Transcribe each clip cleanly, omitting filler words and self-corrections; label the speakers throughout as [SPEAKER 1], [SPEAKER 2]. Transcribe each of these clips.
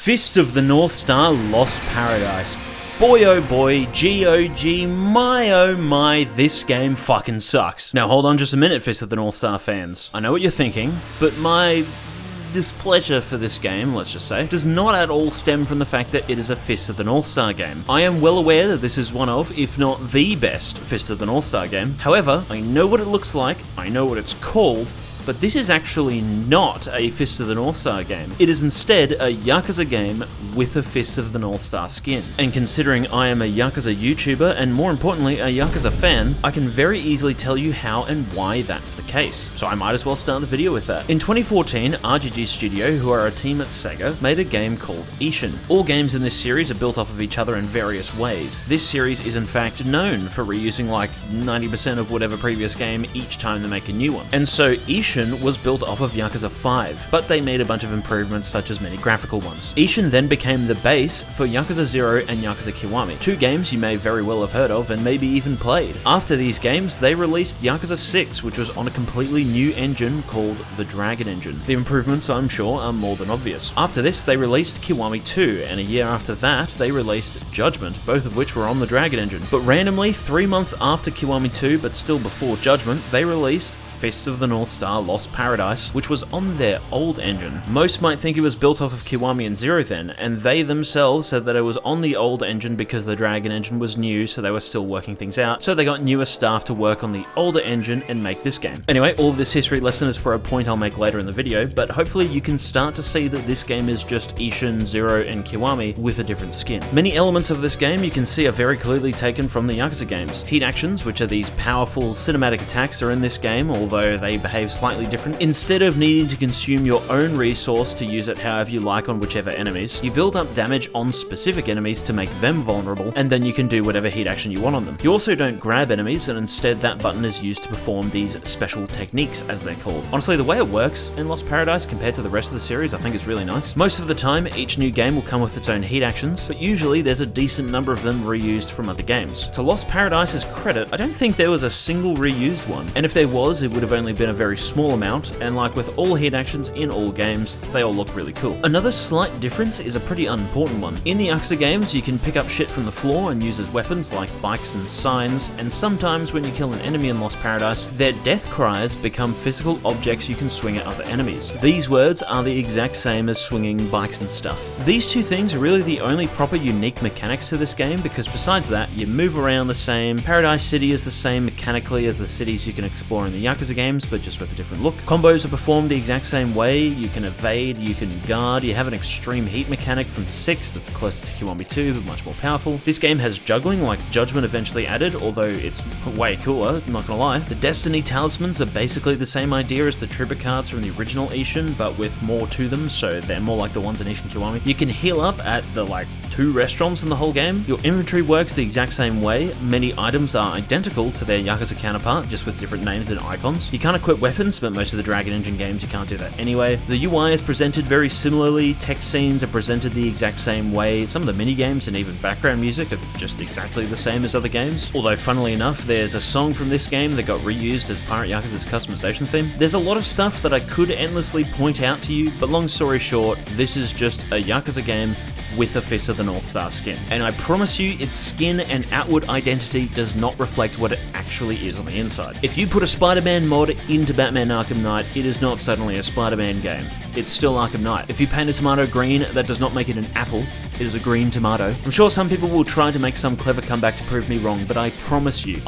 [SPEAKER 1] Fist of the North Star Lost Paradise. Boy oh boy, GOG, my oh my, this game fucking sucks. Now hold on just a minute, Fist of the North Star fans. I know what you're thinking, but my displeasure for this game, let's just say, does not at all stem from the fact that it is a Fist of the North Star game. I am well aware that this is one of, if not the best, Fist of the North Star game. However, I know what it looks like, I know what it's called, but this is actually not a Fist of the North Star game. It is instead a Yakuza game with a Fist of the North Star skin. And considering I am a Yakuza YouTuber, and more importantly a Yakuza fan, I can very easily tell you how and why that's the case. So I might as well start the video with that. In 2014, RGG Studio, who are a team at Sega, made a game called Ishin. All games in this series are built off of each other in various ways. This series is in fact known for reusing like 90% of whatever previous game each time they make a new one. And so Ishin was built off of Yakuza 5, but they made a bunch of improvements such as many graphical ones. Ishin then became the base for Yakuza 0 and Yakuza Kiwami, two games you may very well have heard of and maybe even played. After these games, they released Yakuza 6, which was on a completely new engine called the Dragon Engine. The improvements, I'm sure, are more than obvious. After this, they released Kiwami 2, and a year after that, they released Judgment, both of which were on the Dragon Engine. But randomly, 3 months after Kiwami 2, but still before Judgment, they released Fist of the North Star Lost Paradise, which was on their old engine. Most might think it was built off of Kiwami and Zero then, and they themselves said that it was on the old engine because the Dragon engine was new, so they were still working things out, so they got newer staff to work on the older engine and make this game. Anyway, all of this history lesson is for a point I'll make later in the video, but hopefully you can start to see that this game is just Ishin, Zero, and Kiwami with a different skin. Many elements of this game you can see are very clearly taken from the Yakuza games. Heat actions, which are these powerful cinematic attacks, are in this game, although they behave slightly different. Instead of needing to consume your own resource to use it however you like on whichever enemies, you build up damage on specific enemies to make them vulnerable, and then you can do whatever heat action you want on them. You also don't grab enemies, and instead that button is used to perform these special techniques, as they're called. Honestly, the way it works in Lost Paradise compared to the rest of the series I think is really nice. Most of the time, each new game will come with its own heat actions, but usually there's a decent number of them reused from other games. To Lost Paradise's credit, I don't think there was a single reused one, and if there was, it would have only been a very small amount, and like with all heat actions in all games, they all look really cool. Another slight difference is a pretty unimportant one. In the Yakuza games, you can pick up shit from the floor and use as weapons like bikes and signs, and sometimes when you kill an enemy in Lost Paradise, their death cries become physical objects you can swing at other enemies. These words are the exact same as swinging bikes and stuff. These two things are really the only proper unique mechanics to this game, because besides that, you move around the same. Paradise City is the same mechanically as the cities you can explore in the Yakuza games, but just with a different look. Combos are performed the exact same way. You can evade, you can guard, you have an extreme heat mechanic from 6 that's closer to Kiwami 2 but much more powerful. This game has juggling like Judgment eventually added, although it's way cooler, I'm not gonna lie. The Destiny talismans are basically the same idea as the trooper cards from the original Ishin, but with more to them, so they're more like the ones in Ishin Kiwami. You can heal up at the 2 restaurants in the whole game. Your inventory works the exact same way. Many items are identical to their Yakuza counterpart, just with different names and icons. You can't equip weapons, but most of the Dragon Engine games you can't do that anyway. The UI is presented very similarly, text scenes are presented the exact same way, some of the minigames and even background music are just exactly the same as other games. Although funnily enough, there's a song from this game that got reused as part of Yakuza's Customization Theme. There's a lot of stuff that I could endlessly point out to you, but long story short, this is just a Yakuza game with a Fist of the North Star skin. And I promise you, its skin and outward identity does not reflect what it actually is on the inside. If you put a Spider-Man mod into Batman Arkham Knight, it is not suddenly a Spider-Man game. It's still Arkham Knight. If you paint a tomato green, that does not make it an apple. It is a green tomato. I'm sure some people will try to make some clever comeback to prove me wrong, but I promise you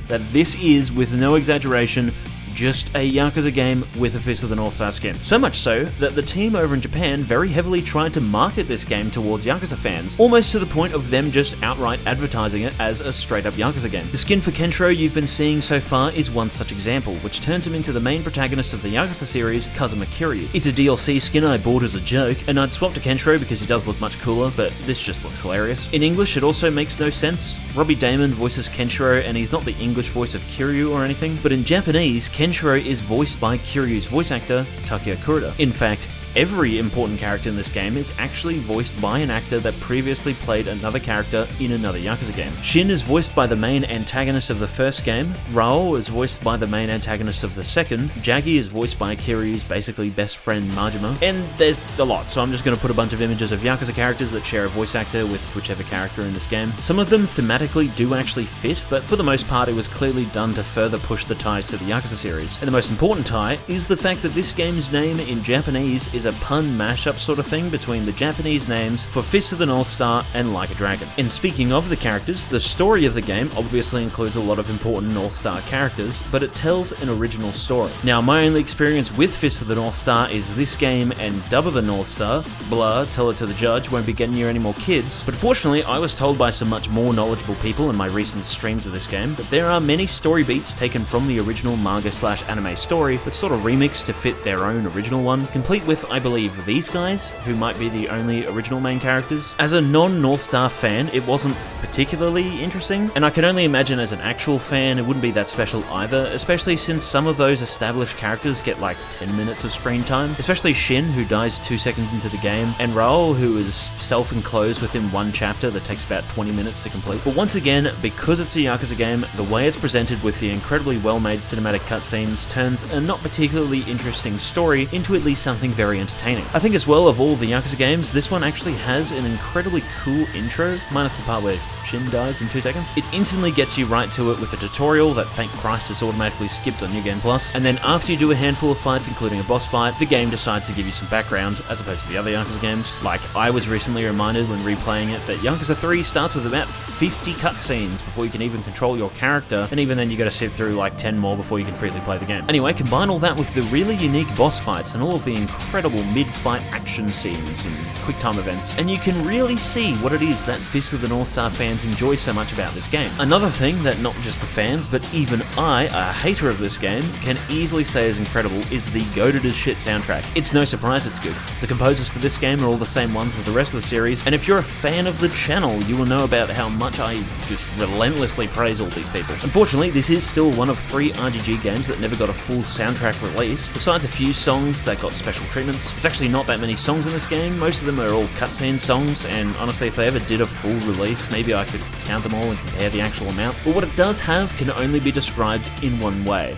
[SPEAKER 1] that this is, with no exaggeration, just a Yakuza game with a Fist of the North Star skin. So much so that the team over in Japan very heavily tried to market this game towards Yakuza fans, almost to the point of them just outright advertising it as a straight-up Yakuza game. The skin for Kenshiro you've been seeing so far is one such example, which turns him into the main protagonist of the Yakuza series, Kazuma Kiryu. It's a DLC skin I bought as a joke, and I'd swap to Kenshiro because he does look much cooler, but this just looks hilarious. In English, it also makes no sense. Robbie Daymond voices Kenshiro, and he's not the English voice of Kiryu or anything, but in Japanese, Kenshiro is voiced by Kiryu's voice actor, Takuya Kuroda. In fact, every important character in this game is actually voiced by an actor that previously played another character in another Yakuza game. Shin is voiced by the main antagonist of the first game, Raoh is voiced by the main antagonist of the second, Jaggi is voiced by Kiryu's basically best friend Majima, and there's a lot, so I'm just going to put a bunch of images of Yakuza characters that share a voice actor with whichever character in this game. Some of them thematically do actually fit, but for the most part it was clearly done to further push the ties to the Yakuza series. And the most important tie is the fact that this game's name in Japanese is a pun mashup sort of thing between the Japanese names for Fist of the North Star and Like a Dragon. And speaking of the characters, the story of the game obviously includes a lot of important North Star characters, but it tells an original story. Now, my only experience with Fist of the North Star is this game and Dub of the North Star. Blah, tell it to the judge, won't be getting you any more kids. But fortunately, I was told by some much more knowledgeable people in my recent streams of this game that there are many story beats taken from the original manga/anime story, but sort of remixed to fit their own original one, complete with, I believe, these guys, who might be the only original main characters. As a non-North Star fan, it wasn't particularly interesting, and I can only imagine as an actual fan it wouldn't be that special either, especially since some of those established characters get like 10 minutes of screen time, especially Shin, who dies 2 seconds into the game, and Raoh, who is self-enclosed within one chapter that takes about 20 minutes to complete. But once again, because it's a Yakuza game, the way it's presented with the incredibly well-made cinematic cutscenes turns a not particularly interesting story into at least something very entertaining. I think as well, of all the Yakuza games, this one actually has an incredibly cool intro, minus the part where Shin dies in 2 seconds. It instantly gets you right to it with a tutorial that, thank Christ, is automatically skipped on New Game Plus, and then after you do a handful of fights, including a boss fight, the game decides to give you some background, as opposed to the other Yakuza games. Like, I was recently reminded when replaying it that Yakuza 3 starts with about 50 cutscenes before you can even control your character, and even then you gotta sit through like 10 more before you can freely play the game. Anyway, combine all that with the really unique boss fights and all of the incredible mid-fight action scenes and quick time events, and you can really see what it is that Fist of the North Star fans enjoy so much about this game. Another thing that not just the fans, but even I, a hater of this game, can easily say is incredible is the goated as shit soundtrack. It's no surprise it's good. The composers for this game are all the same ones as the rest of the series, and if you're a fan of the channel, you will know about how much I just relentlessly praise all these people. Unfortunately, this is still one of 3 RGG games that never got a full soundtrack release, besides a few songs that got special treatments. There's actually not that many songs in this game, most of them are all cutscene songs, and honestly, if they ever did a full release, maybe I could count them all and compare the actual amount. But what it does have can only be described in one way.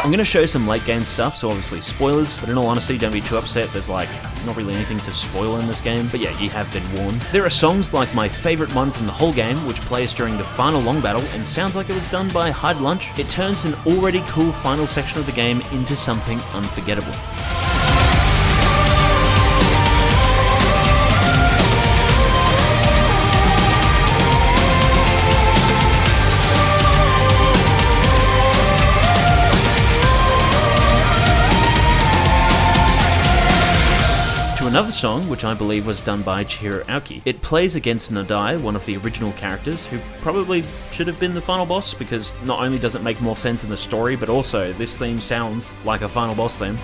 [SPEAKER 1] I'm going to show some late game stuff, so obviously spoilers, but in all honesty, don't be too upset, there's like not really anything to spoil in this game, but yeah, you have been warned. There are songs like my favourite one from the whole game, which plays during the final long battle and sounds like it was done by Hide Lunch. It turns an already cool final section of the game into something unforgettable. Another song, which I believe was done by Chihiro Aoki. It plays against Nadai, one of the original characters, who probably should have been the final boss, because not only does it make more sense in the story, but also this theme sounds like a final boss theme.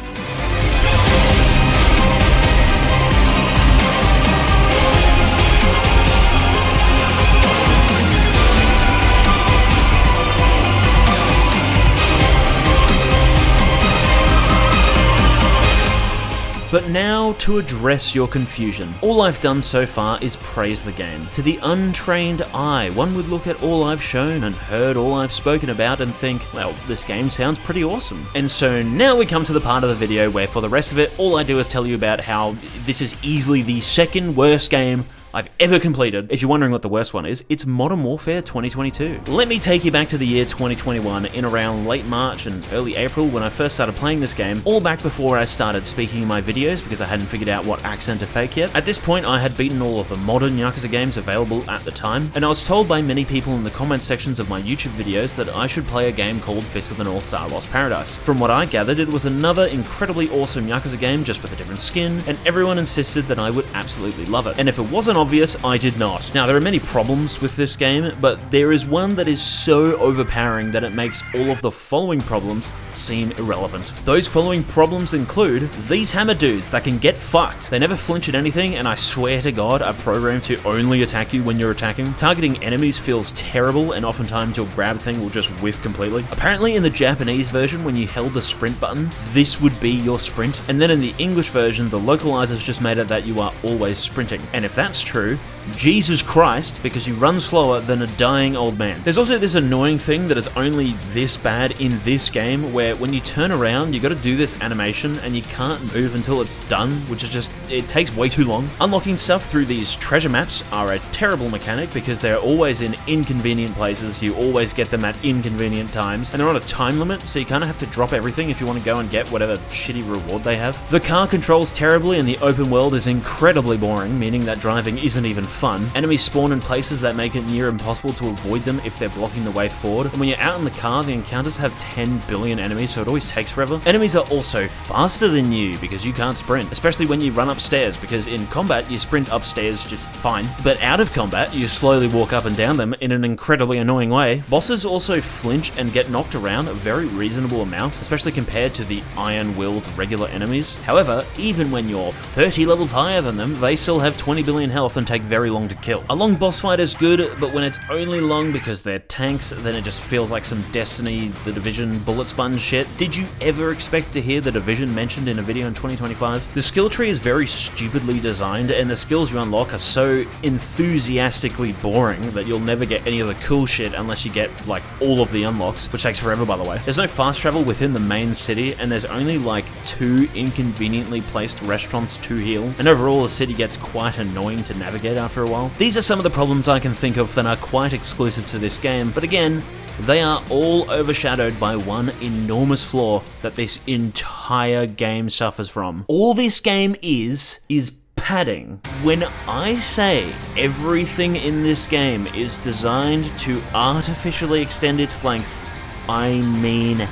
[SPEAKER 1] But now to address your confusion. All I've done so far is praise the game. To the untrained eye, one would look at all I've shown and heard all I've spoken about and think, well, this game sounds pretty awesome. And so now we come to the part of the video where for the rest of it, all I do is tell you about how this is easily the second worst game I've ever completed. If you're wondering what the worst one is, it's Modern Warfare 2022. Let me take you back to the year 2021 in around late March and early April when I first started playing this game, all back before I started speaking in my videos because I hadn't figured out what accent to fake yet. At this point, I had beaten all of the modern Yakuza games available at the time, and I was told by many people in the comment sections of my YouTube videos that I should play a game called Fist of the North Star Lost Paradise. From what I gathered, it was another incredibly awesome Yakuza game just with a different skin, and everyone insisted that I would absolutely love it. And if it wasn't obvious, I did not. Now, there are many problems with this game, but there is one that is so overpowering that it makes all of the following problems seem irrelevant. Those following problems include these hammer dudes that can get fucked. They never flinch at anything, and I swear to God, are programmed to only attack you when you're attacking. Targeting enemies feels terrible, and oftentimes your grab thing will just whiff completely. Apparently in the Japanese version, when you held the sprint button, this would be your sprint, and then in the English version, the localizers just made it that you are always sprinting. And if that's true, Jesus Christ, because you run slower than a dying old man. There's also this annoying thing that is only this bad in this game, where when you turn around, you gotta do this animation and you can't move until it's done, which is just, it takes way too long. Unlocking stuff through these treasure maps are a terrible mechanic because they're always in inconvenient places, you always get them at inconvenient times, and they're on a time limit, so you kinda have to drop everything if you want to go and get whatever shitty reward they have. The car controls terribly and the open world is incredibly boring, meaning that driving isn't even fun. Enemies spawn in places that make it near impossible to avoid them if they're blocking the way forward, and when you're out in the car, the encounters have 10 billion enemies, so it always takes forever. Enemies are also faster than you because you can't sprint, especially when you run upstairs, because in combat you sprint upstairs just fine, but out of combat you slowly walk up and down them in an incredibly annoying way. Bosses also flinch and get knocked around a very reasonable amount, especially compared to the iron-willed regular enemies. However, even when you're 30 levels higher than them, they still have 20 billion health and take very long to kill. A long boss fight is good, but when it's only long because they're tanks, then it just feels like some Destiny, The Division, bullet sponge shit. Did you ever expect to hear The Division mentioned in a video in 2025? The skill tree is very stupidly designed, and the skills you unlock are so enthusiastically boring that you'll never get any of the cool shit unless you get, like, all of the unlocks, which takes forever, by the way. There's no fast travel within the main city, and there's only, like, 2 inconveniently placed restaurants to heal, and overall the city gets quite annoying to navigate after a while. These are some of the problems I can think of that are quite exclusive to this game, but again, they are all overshadowed by one enormous flaw that this entire game suffers from. All this game is padding. When I say everything in this game is designed to artificially extend its length, I mean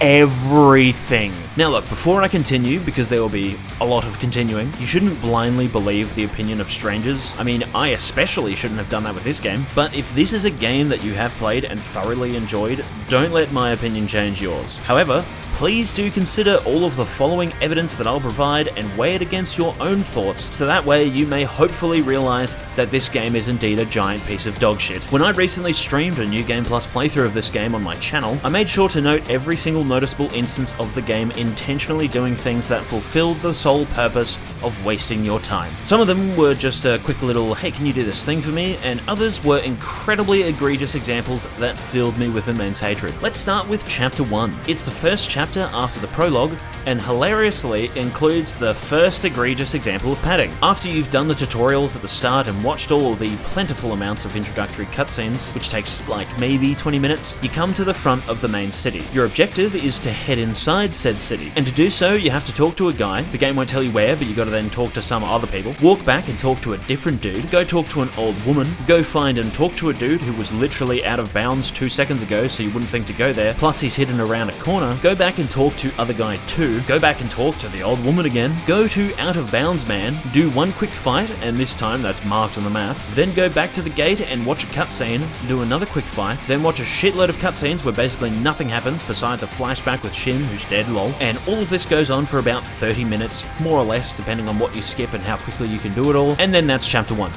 [SPEAKER 1] everything. Now look, before I continue, because there will be a lot of continuing, you shouldn't blindly believe the opinion of strangers. I mean, I especially shouldn't have done that with this game, but if this is a game that you have played and thoroughly enjoyed, don't let my opinion change yours. However, please do consider all of the following evidence that I'll provide and weigh it against your own thoughts, so that way you may hopefully realize that this game is indeed a giant piece of dog shit. When I recently streamed a New Game Plus playthrough of this game on my channel, I made sure to note every single noticeable instance of the game intentionally doing things that fulfilled the sole purpose of wasting your time. Some of them were just a quick little, hey, can you do this thing for me? And others were incredibly egregious examples that filled me with immense hatred. Let's start with Chapter 1. It's the first chapter after the prologue, and hilariously includes the first egregious example of padding. After you've done the tutorials at the start and watched all of the plentiful amounts of introductory cutscenes, which takes like maybe 20 minutes, you come to the front of the main city. Your objective is to head inside said city, and to do so you have to talk to a guy. The game won't tell you where, but you gotta then talk to some other people, walk back and talk to a different dude, go talk to an old woman, go find and talk to a dude who was literally out of bounds 2 seconds ago so you wouldn't think to go there, plus he's hidden around a corner, go back and talk to other guy 2, go back and talk to the old woman again, go to out of bounds man, do one quick fight, and this time that's marked on the map, then go back to the gate and watch a cutscene, do another quick fight, then watch a shitload of cutscenes where basically nothing happens besides a flashback with Shin, who's dead, lol, and all of this goes on for about 30 minutes, more or less, depending on what you skip and how quickly you can do it all, and then that's Chapter 1.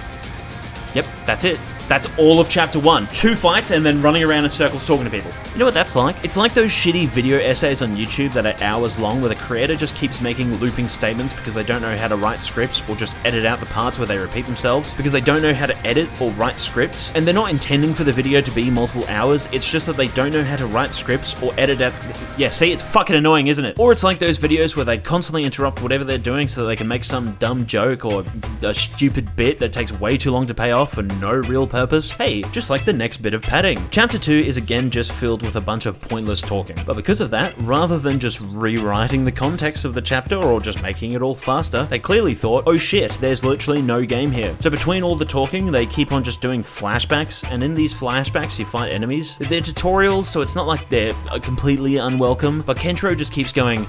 [SPEAKER 1] Yep, that's it. That's all of Chapter 1. 2 fights and then running around in circles talking to people. You know what that's like? It's like those shitty video essays on YouTube that are hours long where the creator just keeps making looping statements because they don't know how to write scripts, or just edit out the parts where they repeat themselves because they don't know how to edit or write scripts, and they're not intending for the video to be multiple hours, it's just that they don't know how to write scripts or edit out. Yeah, see, it's fucking annoying, isn't it? Or it's like those videos where they constantly interrupt whatever they're doing so that they can make some dumb joke or a stupid bit that takes way too long to pay off for no real purpose. Hey, just like the next bit of padding. Chapter 2 is again just filled with a bunch of pointless talking, but because of that, rather than just rewriting the context of the chapter or just making it all faster, they clearly thought, oh shit, there's literally no game here. So between all the talking, they keep on just doing flashbacks, and in these flashbacks you fight enemies. They're tutorials, so it's not like they're completely unwelcome, but Kentro just keeps going,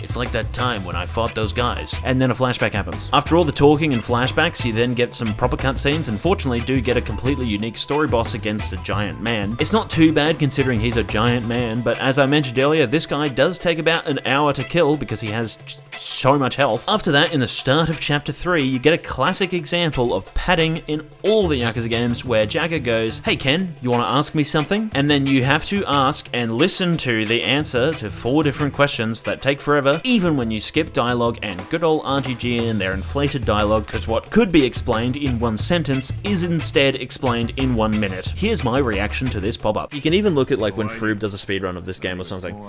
[SPEAKER 1] It's like that time when I fought those guys. And then a flashback happens. After all the talking and flashbacks, you then get some proper cutscenes and fortunately do get a completely unique story boss against a giant man. It's not too bad considering he's a giant man, but as I mentioned earlier, this guy does take about an hour to kill because he has so much health. After that, in the start of chapter 3, you get a classic example of padding in all the Yakuza games where Jagger goes, "Hey Ken, you want to ask me something?" And then you have to ask and listen to the answer to 4 different questions that take forever, even when you skip dialogue and good old RGG and their inflated dialogue, because what could be explained in 1 sentence is instead explained in 1 minute. Here's my reaction to this pop-up. You can even look at like when Froob does a speedrun of this game or something,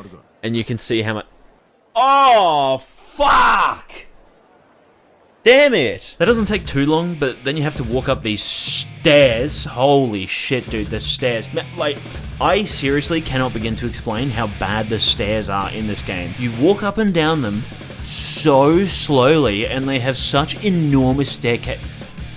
[SPEAKER 1] and you can see how much... Oh, fuck! Damn it! That doesn't take too long, but then you have to walk up these stairs. Holy shit, dude, the stairs. Like, I seriously cannot begin to explain how bad the stairs are in this game. You walk up and down them so slowly, and they have such enormous staircase.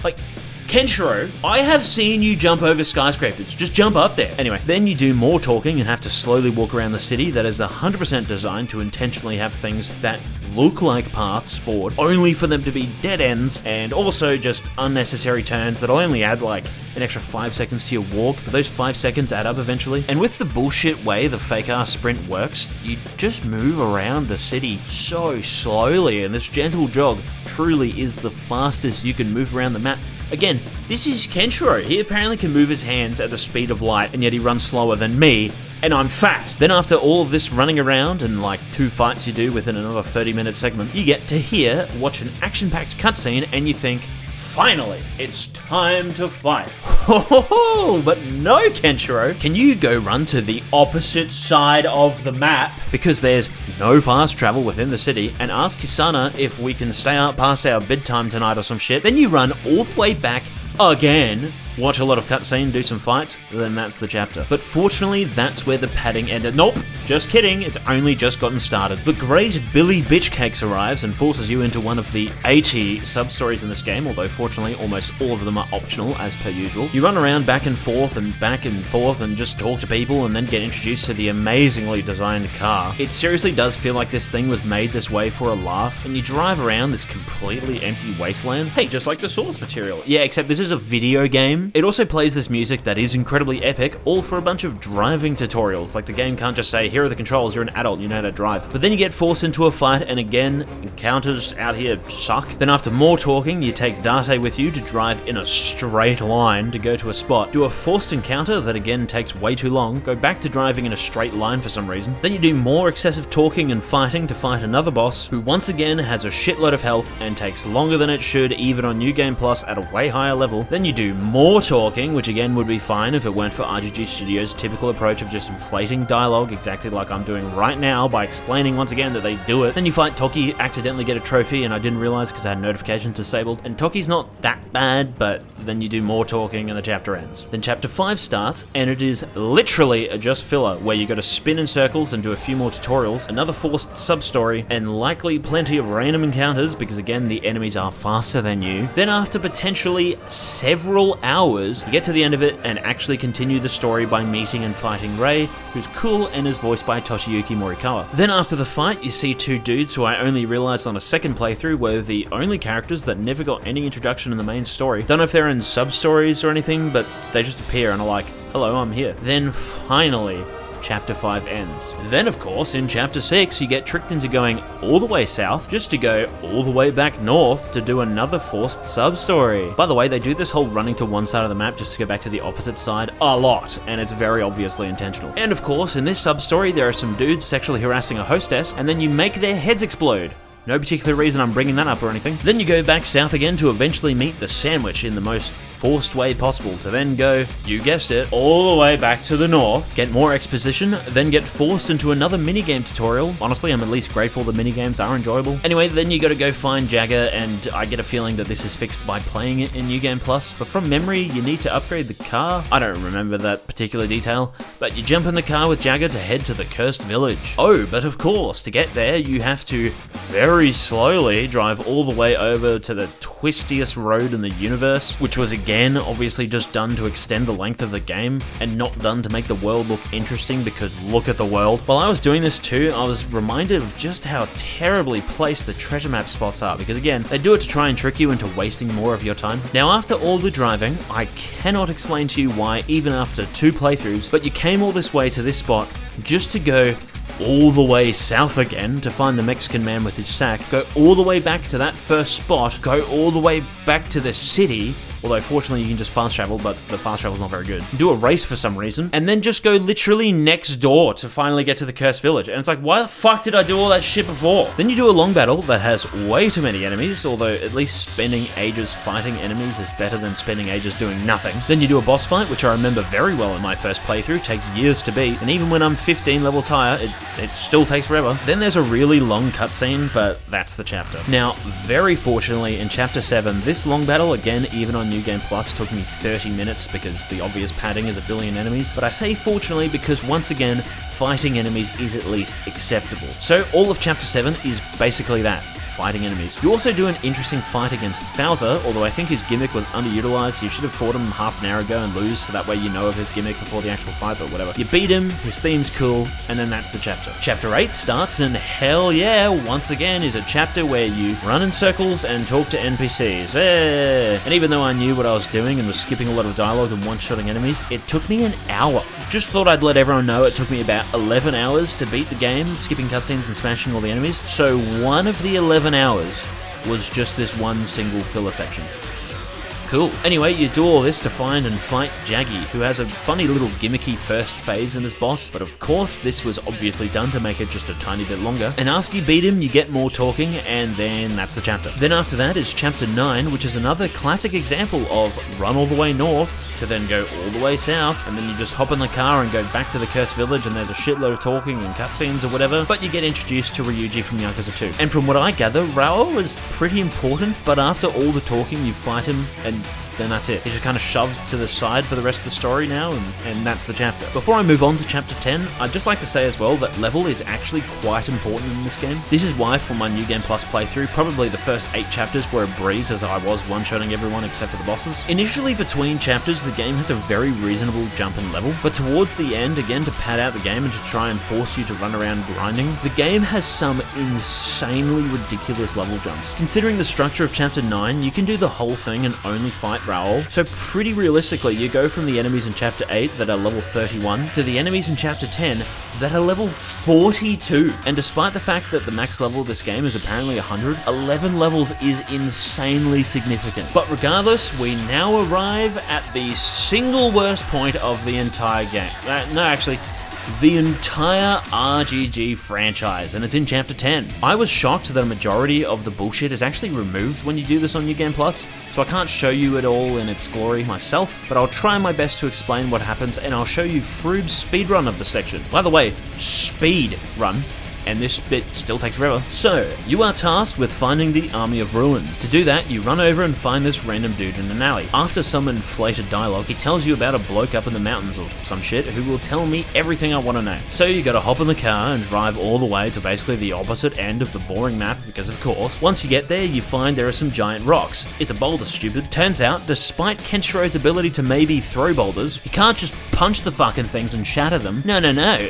[SPEAKER 1] Like, Kenshiro, I have seen you jump over skyscrapers. Just jump up there. Anyway, then you do more talking and have to slowly walk around the city that is 100% designed to intentionally have things that look like paths forward, only for them to be dead ends, and also just unnecessary turns that'll only add like an extra 5 seconds to your walk, but those 5 seconds add up eventually. And with the bullshit way the fake-ass sprint works, you just move around the city so slowly, and this gentle jog truly is the fastest you can move around the map. Again, this is Kenshiro. He apparently can move his hands at the speed of light, and yet he runs slower than me, and I'm fat. Then after all of this running around and like 2 fights you do within another 30-minute segment, you get to here, watch an action-packed cutscene, and you think, finally, it's time to fight. But no, Kenshiro. Can you go run to the opposite side of the map? Because there's no fast travel within the city, and ask Kisana if we can stay up past our bedtime tonight or some shit. Then you run all the way back again, watch a lot of cutscene, do some fights, then that's the chapter. But fortunately, that's where the padding ended. Nope, just kidding, it's only just gotten started. The great Billy Bitchcakes arrives and forces you into one of the 80 sub-stories in this game, although fortunately almost all of them are optional, as per usual. You run around back and forth and just talk to people and then get introduced to the amazingly designed car. It seriously does feel like this thing was made this way for a laugh, and you drive around this completely empty wasteland. Hey, just like the source material. Yeah, except this is a video game. It also plays this music that is incredibly epic, all for a bunch of driving tutorials. Like, the game can't just say, here are the controls, you're an adult, you know how to drive. But then you get forced into a fight, and again, encounters out here suck. Then after more talking, you take Date with you to drive in a straight line to go to a spot, do a forced encounter that again takes way too long, go back to driving in a straight line for some reason. Then you do more excessive talking and fighting to fight another boss, who once again has a shitload of health and takes longer than it should, even on New Game Plus at a way higher level. Then you do more talking, which again would be fine if it weren't for RGG Studios' typical approach of just inflating dialogue, exactly like I'm doing right now by explaining once again that they do it. Then you fight Toki, accidentally get a trophy, and I didn't realize because I had notifications disabled, and Toki's not that bad, but then you do more talking and the chapter ends. Then chapter 5 starts, and it is literally a just filler, where you gotta spin in circles and do a few more tutorials, another forced sub-story, and likely plenty of random encounters, because again, the enemies are faster than you. Then after potentially several hours, you get to the end of it and actually continue the story by meeting and fighting Rei, who's cool and is voiced by Toshiyuki Morikawa. Then after the fight, you see 2 dudes who I only realized on a second playthrough were the only characters that never got any introduction in the main story. Don't know if they're in sub-stories or anything, but they just appear and are like, hello, I'm here. Then finally, Chapter 5 ends. Then, of course, in Chapter 6, you get tricked into going all the way south just to go all the way back north to do another forced sub-story. By the way, they do this whole running to one side of the map just to go back to the opposite side a lot, and it's very obviously intentional. And of course, in this sub-story, there are some dudes sexually harassing a hostess, and then you make their heads explode. No particular reason I'm bringing that up or anything. Then you go back south again to eventually meet the sandwich in the most forced way possible, to then go, you guessed it, all the way back to the north, get more exposition, then get forced into another minigame tutorial. Honestly, I'm at least grateful the minigames are enjoyable. Anyway, then you gotta go find Jagger, and I get a feeling that this is fixed by playing it in New Game Plus, but from memory, you need to upgrade the car. I don't remember that particular detail, but you jump in the car with Jagger to head to the cursed village. Oh, but of course, to get there, you have to very slowly drive all the way over to the twistiest road in the universe, which was again again, obviously just done to extend the length of the game and not done to make the world look interesting, because look at the world. While I was doing this too, I was reminded of just how terribly placed the treasure map spots are, because again, they do it to try and trick you into wasting more of your time. Now, after all the driving, I cannot explain to you why, even after 2 playthroughs, but you came all this way to this spot just to go all the way south again to find the Mexican man with his sack, go all the way back to that first spot, go all the way back to the city, although fortunately you can just fast travel, but the fast travel's not very good. Do a race for some reason, and then just go literally next door to finally get to the cursed village. And it's like, why the fuck did I do all that shit before? Then you do a long battle that has way too many enemies, although at least spending ages fighting enemies is better than spending ages doing nothing. Then you do a boss fight, which I remember very well in my first playthrough, takes years to beat, and even when I'm 15 levels higher, it still takes forever. Then there's a really long cutscene, but that's the chapter. Now, very fortunately, in Chapter 7, this long battle, again, even on New Game Plus, took me 30 minutes because the obvious padding is a billion enemies, but I say fortunately because once again, fighting enemies is at least acceptable. So all of Chapter 7 is basically that. Fighting enemies. You also do an interesting fight against Bowser, although I think his gimmick was underutilized. You should have fought him half an hour ago and lose, so that way you know of his gimmick before the actual fight, but whatever. You beat him, his theme's cool, and then that's the chapter. Chapter 8 starts, and hell yeah, once again is a chapter where you run in circles and talk to NPCs. And even though I knew what I was doing and was skipping a lot of dialogue and one-shotting enemies, it took me an hour. Just thought I'd let everyone know it took me about 11 hours to beat the game, skipping cutscenes and smashing all the enemies. So one of the 11 hours was just this one single filler section. Cool. Anyway, you do all this to find and fight Jaggy, who has a funny little gimmicky first phase in his boss, but of course this was obviously done to make it just a tiny bit longer. And after you beat him, you get more talking, and then that's the chapter. Then after that is Chapter 9, which is another classic example of run all the way north, to then go all the way south, and then you just hop in the car and go back to the cursed village, and there's a shitload of talking and cutscenes or whatever, but you get introduced to Ryuji from Yakuza 2. And from what I gather, Raoh is pretty important, but after all the talking, you fight him, and then that's it. He's just kind of shoved to the side for the rest of the story now, and that's the chapter. Before I move on to Chapter 10, I'd just like to say as well that level is actually quite important in this game. This is why for my New Game Plus playthrough, probably the first 8 chapters were a breeze, as I was one-shotting everyone except for the bosses. Initially between chapters, the game has a very reasonable jump in level, but towards the end, again to pad out the game and to try and force you to run around grinding, the game has some insanely ridiculous level jumps. Considering the structure of Chapter 9, you can do the whole thing and only fight Raoh, so pretty realistically you go from the enemies in Chapter 8 that are level 31 to the enemies in Chapter 10 that are level 42. And despite the fact that the max level of this game is apparently 100, 11 levels is insanely significant. But regardless, we now arrive at the single worst point of the entire game. The entire RGG franchise, and it's in Chapter 10. I was shocked that a majority of the bullshit is actually removed when you do this on New Game Plus, so I can't show you it all in its glory myself, but I'll try my best to explain what happens, and I'll show you Froob's speedrun of the section. By the way, speed run. And this bit still takes forever. So, you are tasked with finding the Army of Ruin. To do that, you run over and find this random dude in an alley. After some inflated dialogue, he tells you about a bloke up in the mountains or some shit who will tell me everything I want to know. So you gotta hop in the car and drive all the way to basically the opposite end of the boring map, because of course. Once you get there, you find there are some giant rocks. It's a boulder, stupid. Turns out, despite Kenshiro's ability to maybe throw boulders, he can't just punch the fucking things and shatter them. No.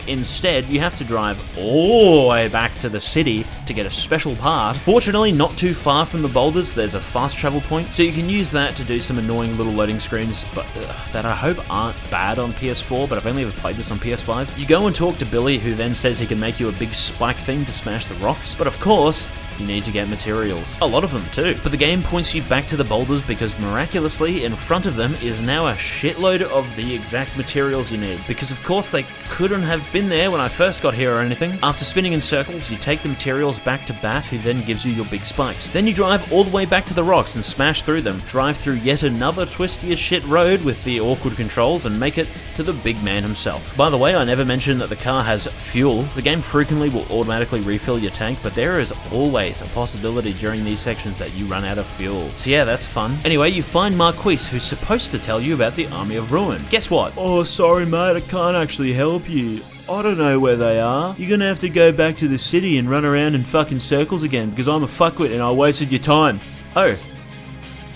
[SPEAKER 1] Instead, you have to drive all the way back to the city to get a special part. Fortunately, not too far from the boulders, there's a fast travel point, so you can use that to do some annoying little loading screens, but that I hope aren't bad on PS4, but I've only ever played this on PS5. You go and talk to Billy, who then says he can make you a big spike thing to smash the rocks, but of course, you need to get materials. A lot of them too. But the game points you back to the boulders because miraculously in front of them is now a shitload of the exact materials you need. Because of course they couldn't have been there when I first got here or anything. After spinning in circles, you take the materials back to Bat, who then gives you your big spikes. Then you drive all the way back to the rocks and smash through them. Drive through yet another twisty as shit road with the awkward controls and make it to the big man himself. By the way, I never mentioned that the car has fuel. The game frequently will automatically refill your tank, but there is always a possibility during these sections that you run out of fuel. So yeah, that's fun. Anyway, you find Marquise, who's supposed to tell you about the Army of Ruin. Guess what? Oh, sorry mate, I can't actually help you. I don't know where they are. You're gonna have to go back to the city and run around in fucking circles again because I'm a fuckwit and I wasted your time. Oh,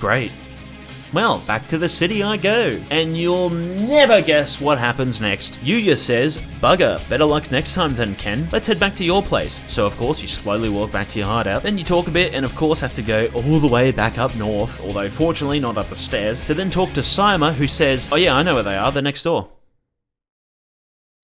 [SPEAKER 1] great. Well, back to the city I go. And you'll never guess what happens next. Yuya says, "Bugger, better luck next time then, Ken. Let's head back to your place." So of course you slowly walk back to your hideout, then you talk a bit and of course have to go all the way back up north, although fortunately not up the stairs, to then talk to Sayama, who says, "Oh yeah, I know where they are, they're next door."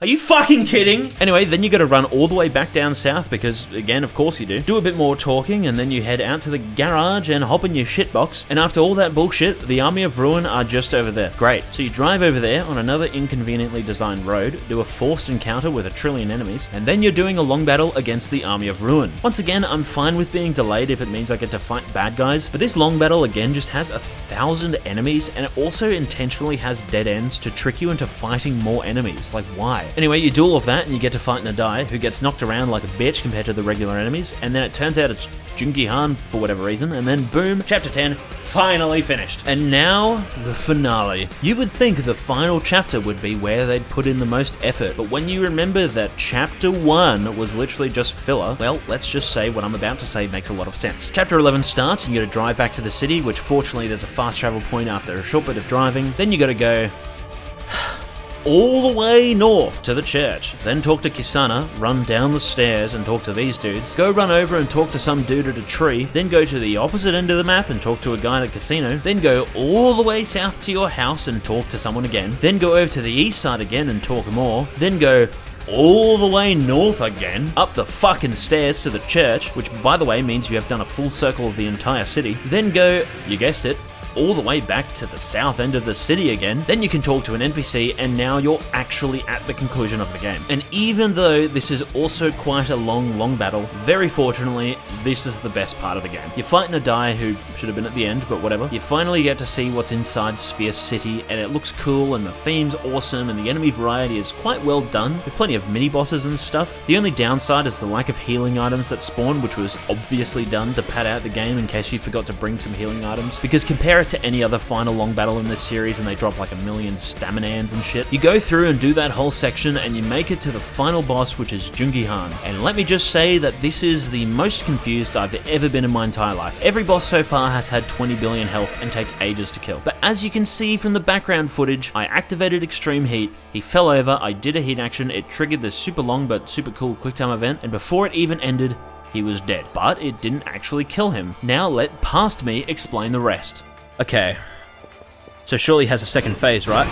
[SPEAKER 1] Are you fucking kidding? Anyway, then you gotta run all the way back down south because, again, of course you do a bit more talking, and then you head out to the garage and hop in your shitbox, and after all that bullshit, the Army of Ruin are just over there. Great. So you drive over there on another inconveniently designed road, do a forced encounter with 1 trillion enemies, and then you're doing a long battle against the Army of Ruin. Once again, I'm fine with being delayed if it means I get to fight bad guys, but this long battle again just has 1,000 enemies, and it also intentionally has dead ends to trick you into fighting more enemies. Like, why? Anyway, you do all of that and you get to fight Nadai, who gets knocked around like a bitch compared to the regular enemies, and then it turns out it's Jungi Han for whatever reason, and then boom, chapter 10, finally finished. And now, the finale. You would think the final chapter would be where they'd put in the most effort, but when you remember that chapter 1 was literally just filler, well, let's just say what I'm about to say makes a lot of sense. Chapter 11 starts, and you gotta drive back to the city, which fortunately there's a fast travel point after a short bit of driving, then you gotta go all the way north to the church, then talk to Kisana, run down the stairs and talk to these dudes, go run over and talk to some dude at a tree, then go to the opposite end of the map and talk to a guy at a casino, then go all the way south to your house and talk to someone again, then go over to the east side again and talk more, then go all the way north again, up the fucking stairs to the church, which by the way means you have done a full circle of the entire city, then go, you guessed it, all the way back to the south end of the city again, then you can talk to an NPC, and now you're actually at the conclusion of the game. And even though this is also quite a long battle, very fortunately, this is the best part of the game. You're fighting a Nadai who should have been at the end, but whatever. You finally get to see what's inside Sphere City, and it looks cool, and the theme's awesome, and the enemy variety is quite well done, with plenty of mini-bosses and stuff. The only downside is the lack of healing items that spawn, which was obviously done to pad out the game in case you forgot to bring some healing items, because compare it to any other final long battle in this series and they drop like 1,000,000 staminans and shit. You go through and do that whole section and you make it to the final boss, which is Jungi Han. And let me just say that this is the most confused I've ever been in my entire life. Every boss so far has had 20 billion health and take ages to kill. But as you can see from the background footage, I activated extreme heat, he fell over, I did a heat action, it triggered the super long but super cool quick time event, and before it even ended, he was dead. But it didn't actually kill him. Now let Past Me explain the rest. Okay, so surely has a second phase, right?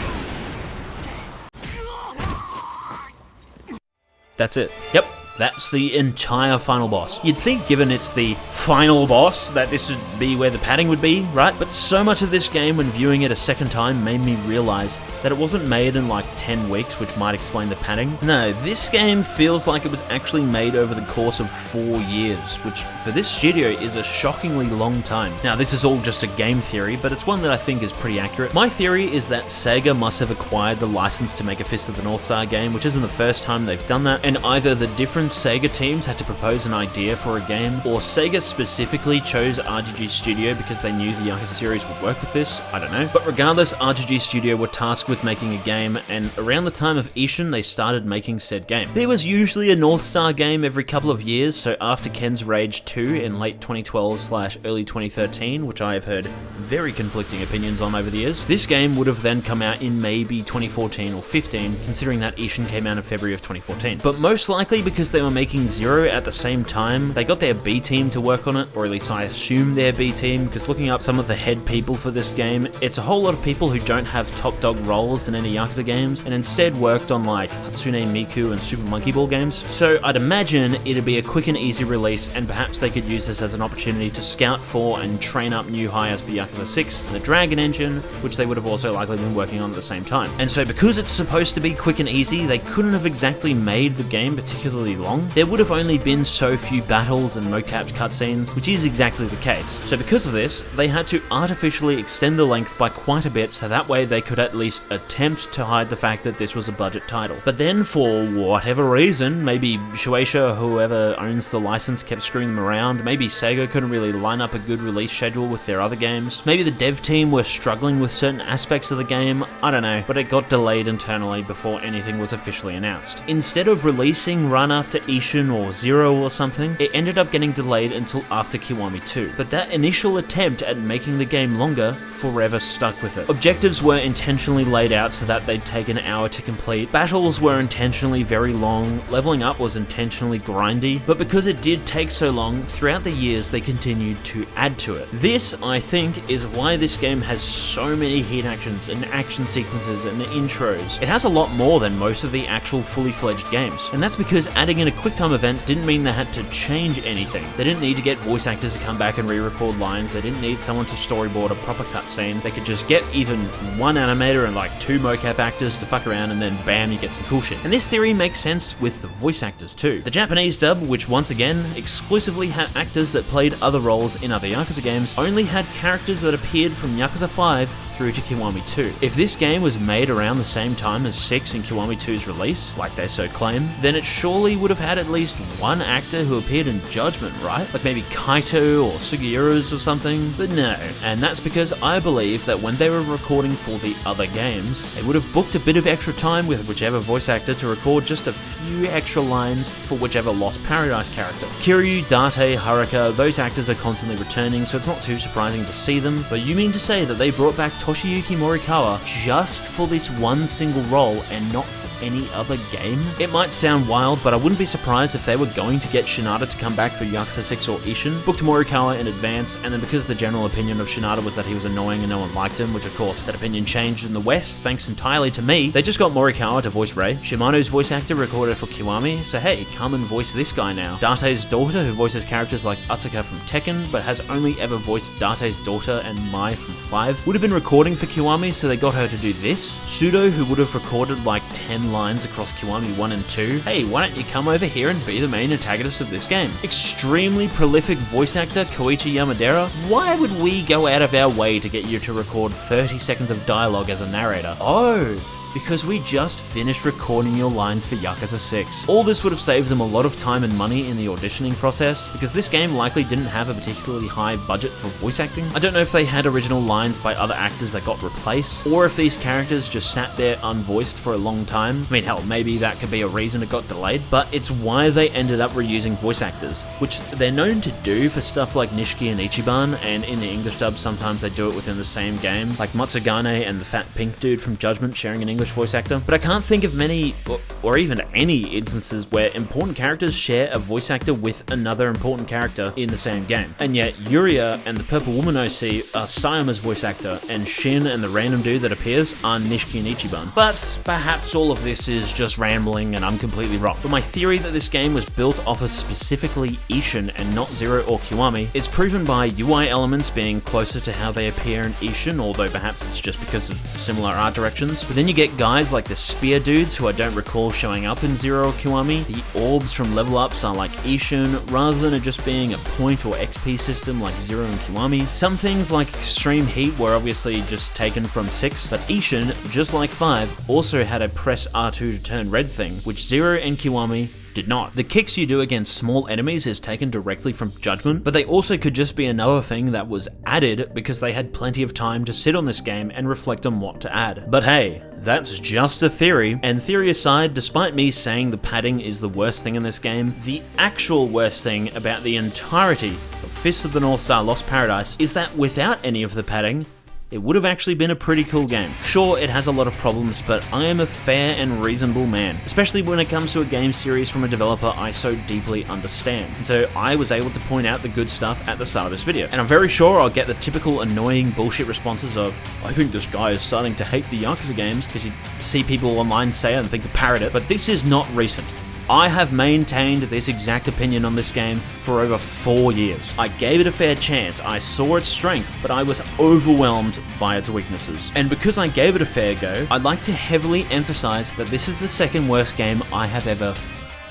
[SPEAKER 1] That's it. Yep, that's the entire final boss. You'd think, given it's the final boss, that this would be where the padding would be, right? But so much of this game, when viewing it a second time, made me realize that it wasn't made in like 10 weeks, which might explain the padding. No, this game feels like it was actually made over the course of 4 years, which for this studio is a shockingly long time. Now, this is all just a game theory, but it's one that I think is pretty accurate. My theory is that Sega must have acquired the license to make a Fist of the North Star game, which isn't the first time they've done that, and either the different Sega teams had to propose an idea for a game, or Sega specifically chose RGG Studio because they knew the Yakuza series would work with this, I don't know. But regardless, RGG Studio were tasked with making a game, and around the time of Ishin, they started making said game. There was usually a North Star game every couple of years, so after Ken's Rage 2 in late 2012/early 2013, which I have heard very conflicting opinions on over the years, this game would have then come out in maybe 2014 or 15, considering that Ishin came out in February of 2014. But most likely because they were making Zero at the same time, they got their B team to work on it, or at least I assume their B team, because looking up some of the head people for this game, it's a whole lot of people who don't have top dog roles in any Yakuza games, and instead worked on like Hatsune Miku and Super Monkey Ball games. So I'd imagine it'd be a quick and easy release, and perhaps they could use this as an opportunity to scout for and train up new hires for Yakuza 6, the Dragon Engine, which they would have also likely been working on at the same time. And so because it's supposed to be quick and easy, they couldn't have exactly made the game particularly long. There would have only been so few battles and mocapped cutscenes, which is exactly the case. So because of this, they had to artificially extend the length by quite a bit, so that way they could at least attempt to hide the fact that this was a budget title. But then for whatever reason, maybe Shueisha or whoever owns the license kept screwing them around, maybe Sega couldn't really line up a good release schedule with their other games, maybe the dev team were struggling with certain aspects of the game, I don't know, but it got delayed internally before anything was officially announced. Instead of releasing run after Ishin or Zero or something, it ended up getting delayed until after Kiwami 2. But that initial attempt at making the game longer forever stuck with it. Objectives were intentionally laid out so that they'd take an hour to complete, battles were intentionally very long, leveling up was intentionally grindy, but because it did take so long, throughout the years they continued to add to it. This, I think, is why this game has so many hit actions and action sequences and intros. It has a lot more than most of the actual fully fledged games, and that's because adding in a QuickTime event didn't mean they had to change anything. They didn't need to get voice actors to come back and re-record lines, they didn't need someone to storyboard a proper cutscene, they could just get even one animator and like 2 mocap actors to fuck around and then bam, you get some cool shit. And this theory makes sense with the voice actors too. The Japanese dub, which once again exclusively had actors that played other roles in other Yakuza games, only had characters that appeared from Yakuza 5 through to Kiwami 2. If this game was made around the same time as 6 and Kiwami 2's release, like they so claim, then it surely would have had at least one actor who appeared in Judgment, right? Like maybe Kaito or Sugiura's or something, but no. And that's because I believe that when they were recording for the other games, they would have booked a bit of extra time with whichever voice actor to record just a few extra lines for whichever Lost Paradise character. Kiryu, Date, Haruka, those actors are constantly returning, so it's not too surprising to see them, but you mean to say that they brought back Toshiyuki Morikawa just for this one single role and not for any other game? It might sound wild, but I wouldn't be surprised if they were going to get Shinada to come back for Yakuza 6 or Ishin, booked Morikawa in advance, and then because the general opinion of Shinada was that he was annoying and no one liked him, which of course that opinion changed in the West thanks entirely to me, they just got Morikawa to voice Rei. Shimano's voice actor recorded for Kiwami, so hey, come and voice this guy now. Date's daughter, who voices characters like Asuka from Tekken, but has only ever voiced Date's daughter and Mai from 5, would have been recording for Kiwami, so they got her to do this. Sudo, who would have recorded like 10 lines across Kiwami 1 and 2, hey, why don't you come over here and be the main antagonist of this game? Extremely prolific voice actor Koichi Yamadera, why would we go out of our way to get you to record 30 seconds of dialogue as a narrator? Oh, because we just finished recording your lines for Yakuza 6. All this would have saved them a lot of time and money in the auditioning process, because this game likely didn't have a particularly high budget for voice acting. I don't know if they had original lines by other actors that got replaced, or if these characters just sat there unvoiced for a long time. I mean, hell, maybe that could be a reason it got delayed, but it's why they ended up reusing voice actors, which they're known to do for stuff like Nishiki and Ichiban, and in the English dub sometimes they do it within the same game, like Matsugane and the fat pink dude from Judgment sharing an English voice actor, but I can't think of many, or even any instances where important characters share a voice actor with another important character in the same game. And yet, Yuria and the Purple Woman OC are Sayama's voice actor, and Shin and the random dude that appears are Nishiki and Ichiban. But perhaps all of this is just rambling and I'm completely wrong. But my theory that this game was built off of specifically Ishin and not Zero or Kiwami is proven by UI elements being closer to how they appear in Ishin, although perhaps it's just because of similar art directions. But then you get guys like the spear dudes, who I don't recall showing up in Zero or Kiwami. The orbs from level ups are like Ishin, rather than it just being a point or XP system like Zero and Kiwami. Some things like extreme heat were obviously just taken from 6, but Ishin, just like 5, also had a press R2 to turn red thing, which Zero and Kiwami did not. The kicks you do against small enemies is taken directly from Judgment, but they also could just be another thing that was added because they had plenty of time to sit on this game and reflect on what to add. But hey, that's just a theory, and theory aside, despite me saying the padding is the worst thing in this game, the actual worst thing about the entirety of Fist of the North Star Lost Paradise is that without any of the padding, it would have actually been a pretty cool game. Sure, it has a lot of problems, but I am a fair and reasonable man, especially when it comes to a game series from a developer I so deeply understand. And so I was able to point out the good stuff at the start of this video. And I'm very sure I'll get the typical annoying bullshit responses of, I think this guy is starting to hate the Yakuza games, because you see people online say it and think to parrot it, but this is not recent. I have maintained this exact opinion on this game for over 4 years. I gave it a fair chance, I saw its strengths, but I was overwhelmed by its weaknesses. And because I gave it a fair go, I'd like to heavily emphasize that this is the second worst game I have ever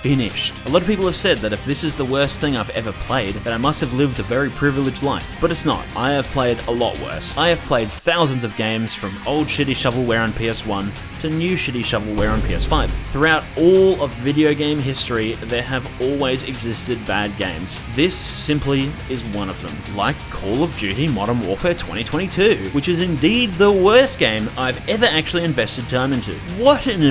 [SPEAKER 1] finished. A lot of people have said that if this is the worst thing I've ever played, then I must have lived a very privileged life. But it's not. I have played a lot worse. I have played thousands of games, from old shitty shovelware on PS1 to new shitty shovelware on PS5. Throughout all of video game history, there have always existed bad games. This simply is one of them. Like Call of Duty Modern Warfare 2022, which is indeed the worst game I've ever actually invested time into. What an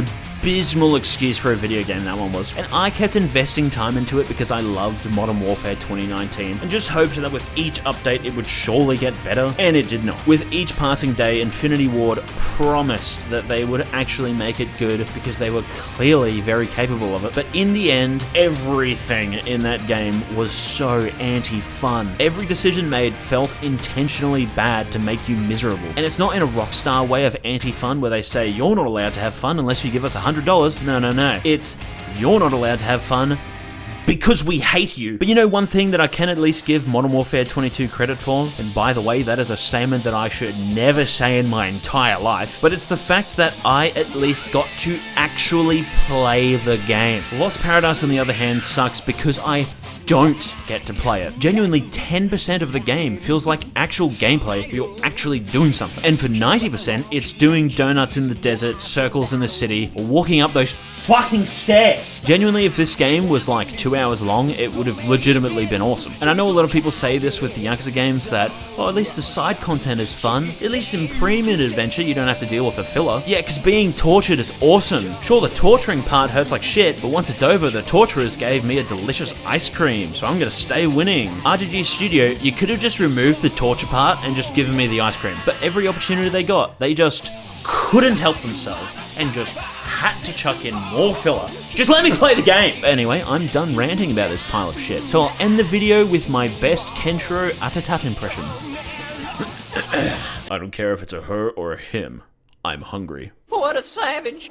[SPEAKER 1] abysmal excuse for a video game that one was. And I kept investing time into it because I loved Modern Warfare 2019 and just hoped that with each update it would surely get better, and it did not. With each passing day, Infinity Ward promised that they would actually make it good because they were clearly very capable of it, but in the end, everything in that game was so anti-fun. Every decision made felt intentionally bad to make you miserable. And it's not in a Rockstar way of anti-fun where they say you're not allowed to have fun unless you give us $100. No. It's you're not allowed to have fun because we hate you. But you know one thing that I can at least give Modern Warfare 22 credit for, and by the way, that is a statement that I should never say in my entire life, but it's the fact that I at least got to actually play the game. Lost Paradise, on the other hand, sucks because I don't get to play it. Genuinely, 10% of the game feels like actual gameplay where you're actually doing something. And for 90%, it's doing donuts in the desert, circles in the city, or walking up those fucking stairs. Genuinely, if this game was like 2 hours long, it would have legitimately been awesome. And I know a lot of people say this with the Yakuza games that, oh, at least the side content is fun. At least in premium adventure, you don't have to deal with the filler. Yeah, because being tortured is awesome. Sure, the torturing part hurts like shit, but once it's over, the torturers gave me a delicious ice cream, so I'm gonna stay winning. RGG Studio, you could have just removed the torture part and just given me the ice cream. But every opportunity they got, they just couldn't help themselves and just had to chuck in more filler. Just let me play the game! Anyway, I'm done ranting about this pile of shit, so I'll end the video with my best Kenshiro Atatat impression. I don't care if it's a her or a him. I'm hungry.
[SPEAKER 2] What a savage!